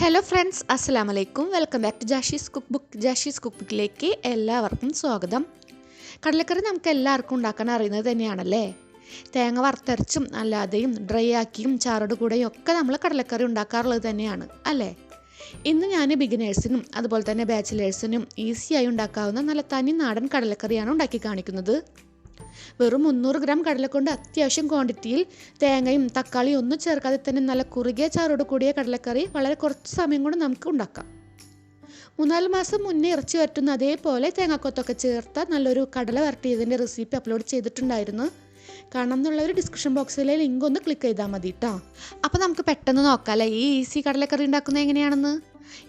Hello friends, അസ്സലാമു അലൈക്കും. Welcome back to Jashi's cook ബുക്കിലേക്ക് എല്ലാവർക്കും സ്വാഗതം. കടലക്കറി നമുക്ക് എല്ലാവർക്കും ഉണ്ടാക്കാൻ അറിയുന്നത് തന്നെയാണല്ലേ. തേങ്ങ വറുത്തരച്ചും അല്ലാതെയും ഡ്രൈ ആക്കിയും ചാറോട് കൂടെയും ഒക്കെ നമ്മൾ കടലക്കറി ഉണ്ടാക്കാറുള്ളത് തന്നെയാണ് അല്ലേ. ഇന്ന് ഞാൻ ബിഗിനേഴ്സിനും അതുപോലെ തന്നെ ബാച്ചിലേഴ്സിനും ഈസിയായി ഉണ്ടാക്കാവുന്ന നല്ല തനി നാടൻ കടലക്കറിയാണ് ഉണ്ടാക്കി കാണിക്കുന്നത്. വെറും 300 ഗ്രാം കടല കൊണ്ട് അത്യാവശ്യം ക്വാണ്ടിറ്റിയിൽ തേങ്ങയും തക്കാളിയും ഒന്നും ചേർക്കാതെ തന്നെ നല്ല കുറുകിയ ചാറോട് കൂടിയ കടലക്കറി വളരെ കുറച്ച് സമയം കൊണ്ട് നമുക്ക് ഉണ്ടാക്കാം. 3-4 മാസം മുന്നേ ഇറച്ചി വരട്ടുന്ന അതേപോലെ തേങ്ങാക്കൊത്തൊക്കെ ചേർത്ത നല്ലൊരു കടല വരട്ടിയതിൻ്റെ റെസിപ്പി അപ്ലോഡ് ചെയ്തിട്ടുണ്ടായിരുന്നു. കാണണം എന്നുള്ളൊരു ഡിസ്ക്രിപ്ഷൻ ബോക്സിലെ ലിങ്ക് ഒന്ന് ക്ലിക്ക് ചെയ്താൽ മതി കേട്ടോ. അപ്പോൾ നമുക്ക് പെട്ടെന്ന് നോക്കാം അല്ലേ ഈ ഈസി കടലക്കറി ഉണ്ടാക്കുന്നത് എങ്ങനെയാണെന്ന്.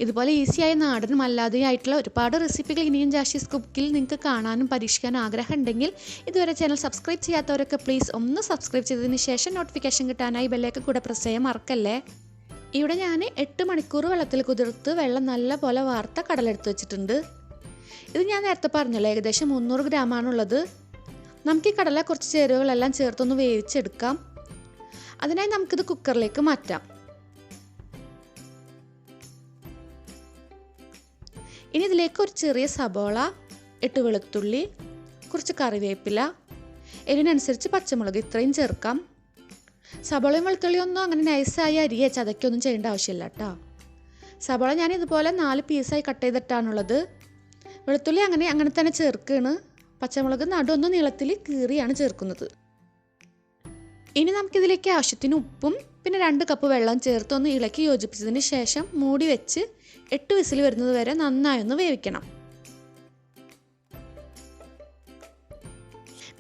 ഇതുപോലെ ഈസിയായ നാടനും അല്ലാതെയും ആയിട്ടുള്ള ഒരുപാട് റെസിപ്പികൾ ഇനിയും ജാഷീസ് കുക്കിൽ നിങ്ങൾക്ക് കാണാനും പരീക്ഷിക്കാനും ആഗ്രഹം ഉണ്ടെങ്കിൽ ഇതുവരെ ചാനൽ സബ്സ്ക്രൈബ് ചെയ്യാത്തവരൊക്കെ പ്ലീസ് ഒന്ന് സബ്സ്ക്രൈബ് ചെയ്തതിന് ശേഷം നോട്ടിഫിക്കേഷൻ കിട്ടാനായി ബെല്ലേക്ക് കൂടെ പ്രസ് ചെയ്യാൻ മറക്കല്ലേ. ഇവിടെ ഞാൻ 8 മണിക്കൂർ വെള്ളത്തിൽ കുതിർത്ത് വെള്ളം നല്ല പോലെ വാർത്ത കടലെടുത്ത് വെച്ചിട്ടുണ്ട്. ഇത് ഞാൻ നേരത്തെ പറഞ്ഞല്ലോ, ഏകദേശം 300 ഗ്രാമാണുള്ളത്. നമുക്ക് ഈ കടല കുറച്ച് ചേരുവകളെല്ലാം ചേർത്തൊന്ന് വേവിച്ചെടുക്കാം. അതിനായി നമുക്കിത് കുക്കറിലേക്ക് മാറ്റാം. ഇനി ഇതിലേക്ക് ഒരു ചെറിയ സബോള, 8 വെളുത്തുള്ളി, കുറച്ച് കറിവേപ്പില, എരിവിനനുസരിച്ച് പച്ചമുളക് ഇത്രയും ചേർക്കാം. സബോളയും വെളുത്തുള്ളിയും ഒന്നും അങ്ങനെ നൈസായി അരിയെ ചതയ്ക്കൊന്നും ചെയ്യേണ്ട ആവശ്യമില്ല കേട്ടോ. സബോള ഞാൻ ഇതുപോലെ 4 പീസായി കട്ട് ചെയ്തിട്ടാണുള്ളത്. വെളുത്തുള്ളി അങ്ങനെ തന്നെ ചേർക്കുകയാണ്. പച്ചമുളക് നടുവൊന്ന് നീളത്തിൽ കീറിയാണ് ചേർക്കുന്നത്. ഇനി നമുക്കിതിലേക്ക് ആവശ്യത്തിന് ഉപ്പും പിന്നെ 2 കപ്പ് വെള്ളം ചേർത്ത് ഒന്ന് ഇളക്കി യോജിപ്പിച്ചതിന് ശേഷം മൂടി വെച്ച് 8 വിസിൽ വരുന്നത് വരെ നന്നായി ഒന്ന് വേവിക്കണം.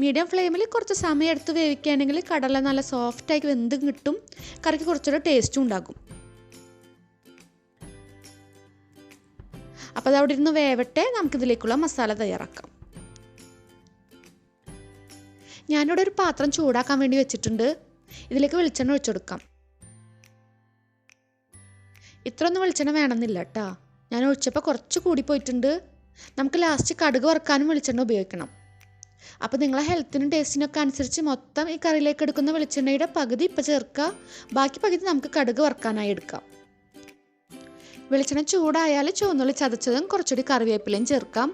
മീഡിയം ഫ്ലെയിമിൽ കുറച്ച് സമയം എടുത്ത് വേവിക്കുകയാണെങ്കിൽ കടല നല്ല സോഫ്റ്റായി വെന്തും കിട്ടും, കറിക്ക് കുറച്ചുകൂടെ ടേസ്റ്റും ഉണ്ടാകും. അപ്പോൾ അത് അവിടെ ഇരുന്ന് വേവട്ടെ, നമുക്കിതിലേക്കുള്ള മസാല തയ്യാറാക്കാം. ഞാനിവിടെ ഒരു പാത്രം ചൂടാക്കാൻ വേണ്ടി വെച്ചിട്ടുണ്ട്. ഇതിലേക്ക് വെളിച്ചെണ്ണ ഒഴിച്ചെടുക്കാം. ഇത്രയൊന്നും വെളിച്ചെണ്ണ വേണമെന്നില്ല കേട്ടോ. ഞാൻ ഒഴിച്ചപ്പോൾ കുറച്ച് കൂടി പോയിട്ടുണ്ട്. നമുക്ക് ലാസ്റ്റ് കടുക് വറുക്കാനും വെളിച്ചെണ്ണ ഉപയോഗിക്കണം. അപ്പോൾ നിങ്ങളെ ഹെൽത്തിനും ടേസ്റ്റിനൊക്കെ അനുസരിച്ച് മൊത്തം ഈ കറിയിലേക്ക് എടുക്കുന്ന വെളിച്ചെണ്ണയുടെ പകുതി ഇപ്പോൾ ചേർക്കുക, ബാക്കി പകുതി നമുക്ക് കടുക് വറുക്കാനായി എടുക്കാം. വെളിച്ചെണ്ണ ചൂടായാൽ ചുവന്നുള്ളി ചതച്ചതും കുറച്ചുകൂടി കറിവേപ്പിലയും ചേർക്കാം.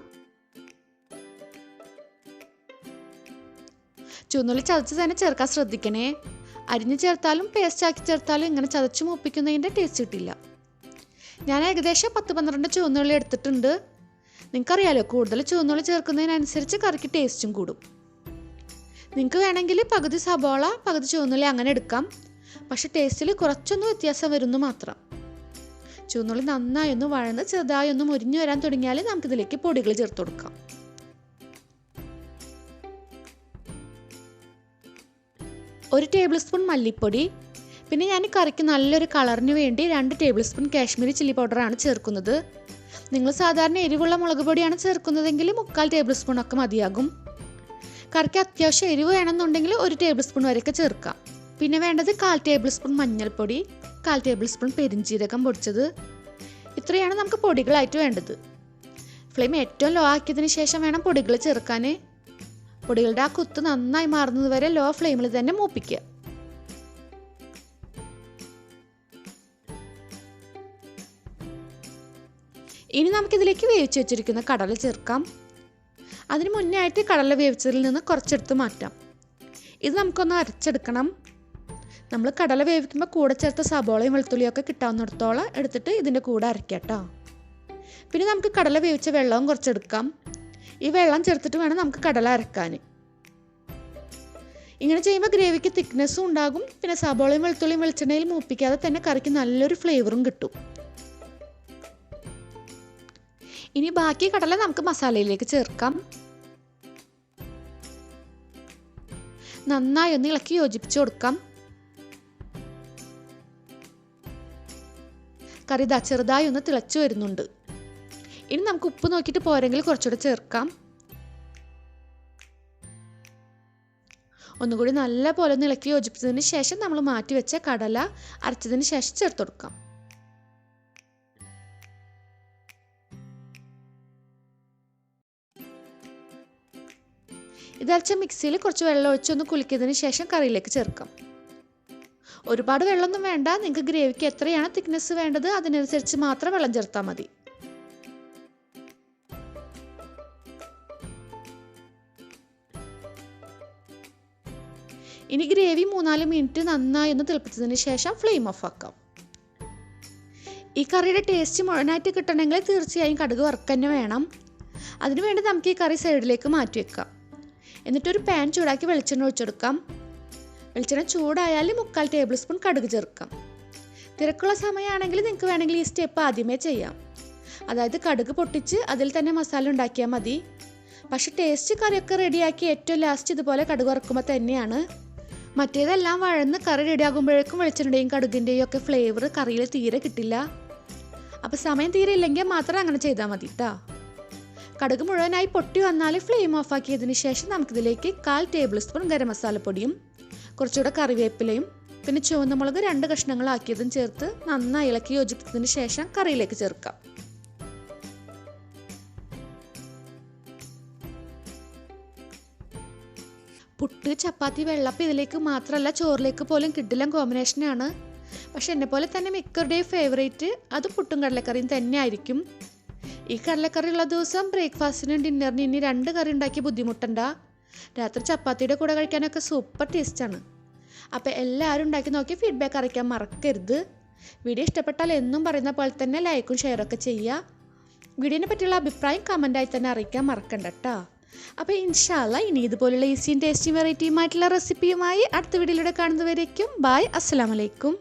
ചുവന്നുള്ളി ചതച്ച് തന്നെ ചേർക്കാൻ ശ്രദ്ധിക്കണേ. അരിഞ്ഞ് ചേർത്താലും പേസ്റ്റ് ആക്കി ചേർത്താലും ഇങ്ങനെ ചതച്ച് മൂപ്പിക്കുന്നതിൻ്റെ ടേസ്റ്റ് കിട്ടില്ല. ഞാൻ ഏകദേശം 10-12 ചുവന്നുള്ളി എടുത്തിട്ടുണ്ട്. നിങ്ങൾക്കറിയാലോ, കൂടുതൽ ചുവന്നുള്ളി ചേർക്കുന്നതിനനുസരിച്ച് കറിക്ക് ടേസ്റ്റും കൂടും. നിങ്ങൾക്ക് വേണമെങ്കിൽ പകുതി സബോള പകുതി ചുവന്നുള്ളി അങ്ങനെ എടുക്കാം. പക്ഷേ ടേസ്റ്റിൽ കുറച്ചൊന്ന് വ്യത്യാസം വരുന്നു മാത്രം. ചുവന്നുള്ളി നന്നായി ഒന്ന് വഴന്ന് ചെറുതായി ഒന്ന് മുരിഞ്ഞു വരാൻ തുടങ്ങിയാൽ നമുക്കിതിലേക്ക് പൊടികൾ ചേർത്ത് കൊടുക്കാം. 1 ടേബിൾ സ്പൂൺ മല്ലിപ്പൊടി, പിന്നെ ഞാൻ കറിക്ക് നല്ലൊരു കളറിന് വേണ്ടി 2 ടേബിൾ സ്പൂൺ കാശ്മീരി ചില്ലി പൗഡറാണ് ചേർക്കുന്നത്. നിങ്ങൾ സാധാരണ എരിവുള്ള മുളക് പൊടിയാണ് ചേർക്കുന്നതെങ്കിൽ 3/4 ടേബിൾ സ്പൂൺ ഒക്കെ മതിയാകും. കറിക്ക് അത്യാവശ്യം എരിവ് വേണമെന്നുണ്ടെങ്കിൽ 1 ടേബിൾ സ്പൂൺ വരെയൊക്കെ ചേർക്കാം. പിന്നെ വേണ്ടത് 1/4 ടേബിൾ സ്പൂൺ മഞ്ഞൾപ്പൊടി, 1/4 ടേബിൾ സ്പൂൺ പെരിഞ്ജീരകം പൊടിച്ചത്. ഇത്രയാണ് നമുക്ക് പൊടികളായിട്ട് വേണ്ടത്. ഫ്ലെയിം ഏറ്റവും ലോ ആക്കിയതിന് ശേഷം വേണം പൊടികൾ ചേർക്കാൻ. പൊടികളുടെ ആ കുത്ത് നന്നായി മാറുന്നത് വരെ ലോ ഫ്ലെയിമിൽ തന്നെ മൂപ്പിക്കുക. ഇനി നമുക്കിതിലേക്ക് വേവിച്ച് വെച്ചിരിക്കുന്ന കടല ചേർക്കാം. അതിന് മുന്നേ ആയിട്ട് കടല വേവിച്ചതിൽ നിന്ന് കുറച്ചെടുത്ത് മാറ്റാം. ഇത് നമുക്കൊന്ന് അരച്ചെടുക്കണം. നമ്മൾ കടല വേവിക്കുമ്പോൾ കൂടെ ചേർത്ത സബോളയും വെളുത്തുള്ളിയും ഒക്കെ കിട്ടാവുന്നിടത്തോളം എടുത്തിട്ട് ഇതിൻ്റെ കൂടെ അരയ്ക്കാം കേട്ടോ. പിന്നെ നമുക്ക് കടല വേവിച്ച വെള്ളവും കുറച്ചെടുക്കാം. ഈ വെള്ളം ചേർത്തിട്ട് വേണം നമുക്ക് കടല അരക്കാൻ. ഇങ്ങനെ ചെയ്യുമ്പോൾ ഗ്രേവിക്ക് തിക്നെസ്സും ഉണ്ടാകും. പിന്നെ സബോളയും വെളുത്തുള്ളിയും വെളിച്ചെണ്ണയിൽ മൂപ്പിക്കാതെ തന്നെ കറിക്ക് നല്ലൊരു ഫ്ലേവറും കിട്ടും. ഇനി ബാക്കി കടല നമുക്ക് മസാലയിലേക്ക് ചേർക്കാം. നന്നായി ഒന്ന് ഇളക്കി യോജിപ്പിച്ച് കൊടുക്കാം. കറി ചെറുതായി ഒന്ന് തിളച്ചു വരുന്നുണ്ട്. ഇനി നമുക്ക് ഉപ്പ് നോക്കിയിട്ട് പോരെങ്കിൽ കുറച്ചുകൂടെ ചേർക്കാം. ഒന്നുകൂടി നല്ല പോലെ ഒന്ന് ഇളക്കി യോജിപ്പിച്ചതിന് ശേഷം നമ്മൾ മാറ്റി വെച്ച കടല അരച്ചതിന് ശേഷം ചേർത്ത് കൊടുക്കാം. ഇതരച്ച മിക്സിയിൽ കുറച്ച് വെള്ളം ഒഴിച്ചൊന്ന് കുലുക്കിയതിന് ശേഷം കറിയിലേക്ക് ചേർക്കാം. ഒരുപാട് വെള്ളമൊന്നും വേണ്ട. നിങ്ങൾക്ക് ഗ്രേവിക്ക് എത്രയാണ് തിക്നെസ് വേണ്ടത് അതിനനുസരിച്ച് മാത്രം വെള്ളം ചേർത്താൽ മതി. ഇനി ഗ്രേവി 3-4 മിനിറ്റ് നന്നായി ഒന്ന് തിളപ്പിച്ചതിന് ശേഷം ഫ്ലെയിം ഓഫ് ആക്കാം. ഈ കറിയുടെ ടേസ്റ്റ് മുഴുവനായിട്ട് കിട്ടണമെങ്കിൽ തീർച്ചയായും കടുക് വറുക്കുക തന്നെ വേണം. അതിനുവേണ്ടി നമുക്ക് ഈ കറി സൈഡിലേക്ക് മാറ്റി വെക്കാം. എന്നിട്ടൊരു പാൻ ചൂടാക്കി വെളിച്ചെണ്ണ ഒഴിച്ചെടുക്കാം. വെളിച്ചെണ്ണ ചൂടായാൽ 3/4 ടേബിൾ സ്പൂൺ കടുക് ചേർക്കാം. തിരക്കുള്ള സമയമാണെങ്കിൽ നിങ്ങൾക്ക് വേണമെങ്കിൽ ഈ സ്റ്റെപ്പ് ആദ്യമേ ചെയ്യാം. അതായത് കടുക് പൊട്ടിച്ച് അതിൽ തന്നെ മസാല ഉണ്ടാക്കിയാൽ മതി. പക്ഷേ ടേസ്റ്റ് കറിയൊക്കെ റെഡിയാക്കി ഏറ്റവും ലാസ്റ്റ് ഇതുപോലെ കടുക് വറുക്കുമ്പോൾ തന്നെയാണ്. മറ്റേതെല്ലാം വഴന്ന് കറി റെഡിയാകുമ്പോഴേക്കും വെളിച്ചെണ്ണയുടെയും കടുകിൻ്റെയും ഒക്കെ ഫ്ലേവർ കറിയിൽ തീരെ കിട്ടില്ല. അപ്പോൾ സമയം തീരെ ഇല്ലെങ്കിൽ മാത്രം അങ്ങനെ ചെയ്താൽ മതി കേട്ടോ. കടുക് മുഴുവനായി പൊട്ടി വന്നാൽ ഫ്ലെയിം ഓഫ് ആക്കിയതിന് ശേഷം നമുക്കിതിലേക്ക് 1/4 ടേബിൾ സ്പൂൺ ഗരം മസാലപ്പൊടിയും കുറച്ചുകൂടെ കറിവേപ്പിലയും പിന്നെ ചുവന്ന മുളക് 2 കഷ്ണങ്ങളാക്കിയതും ചേർത്ത് നന്നായി ഇളക്കി യോജിപ്പിച്ചതിന് ശേഷം കറിയിലേക്ക് ചേർക്കാം. പുട്ട്, ചപ്പാത്തി, വെള്ളപ്പം ഇതിലേക്ക് മാത്രമല്ല ചോറിലേക്ക് പോലും കിടിലൻ കോമ്പിനേഷനാണ്. പക്ഷെ എന്നെപ്പോലെ തന്നെ മിക്കവരുടെയും ഫേവറേറ്റ് അത് പുട്ടും കടലക്കറിയും തന്നെ ആയിരിക്കും. ഈ കടലക്കറി ഉള്ള ദിവസം ബ്രേക്ക്ഫാസ്റ്റിനും ഡിന്നറിനും ഇനി 2 കറി ഉണ്ടാക്കി ബുദ്ധിമുട്ടണ്ട. രാത്രി ചപ്പാത്തിയുടെ കൂടെ കഴിക്കാനൊക്കെ സൂപ്പർ ടേസ്റ്റാണ്. അപ്പോൾ എല്ലാവരും ഉണ്ടാക്കി നോക്കി ഫീഡ്ബാക്ക് അറിയിക്കാൻ മറക്കരുത്. വീഡിയോ ഇഷ്ടപ്പെട്ടാൽ എന്നും പറയുന്ന പോലെ തന്നെ ലൈക്കും ഷെയറൊക്കെ ചെയ്യുക. വീഡിയോനെ പറ്റിയുള്ള അഭിപ്രായം കമൻറ്റായി തന്നെ അറിയിക്കാൻ മറക്കണ്ട കേട്ടോ. അപ്പോൾ ഇൻഷാ അല്ലാ ഇനി ഇതുപോലുള്ള ഈസിയും ടേസ്റ്റിയും വെറൈറ്റിയുമായിട്ടുള്ള റെസിപ്പിയുമായി അടുത്ത വീഡിയോയിലൂടെ കാണുന്നവരേക്കും ബൈ. അസ്സലാമു അലൈക്കും.